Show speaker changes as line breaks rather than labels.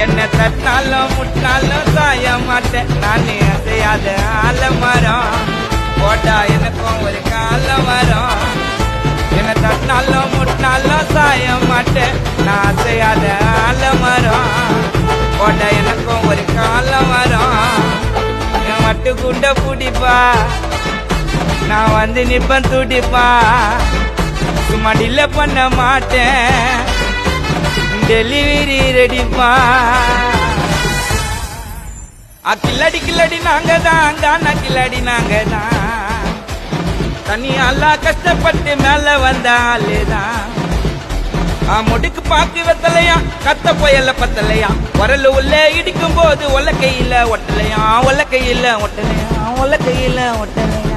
என்ன தட்டினாலும் முட்டினாலும் சாய மாட்டேன் நானே அசையாத ஆலமரம் போட்டா எனக்கும் ஒரு காலம் வரும் என்ன தட்டினாலும் முட்டினாலும் சாய மாட்டேன் நான் அசையாத ஆலமரம் போட்டா எனக்கும் ஒரு காலம் வரும் என் மட்டு குண்ட பிடிப்பா நான் வந்து நிப்பன் துடிப்பா சும்மா டில்ல பண்ண மாட்டேன் டெலிவரி ரெடிப்பா கில்லாடி கில்லாடி நாங்க தான் கானா கில்லாடி நாங்க தான் தனியாலா கஷ்டப்பட்டு மேல வந்தாலேதான் முடுக்கு பாக்கு வெத்தலையா கத்த புயல பத்தலையா வரல உள்ளே இடிக்கும் போது ஒல்ல கையில ஒட்டலையா ஒல்ல கையில ஒட்டலையா ஒல்ல கையில ஒட்டலையா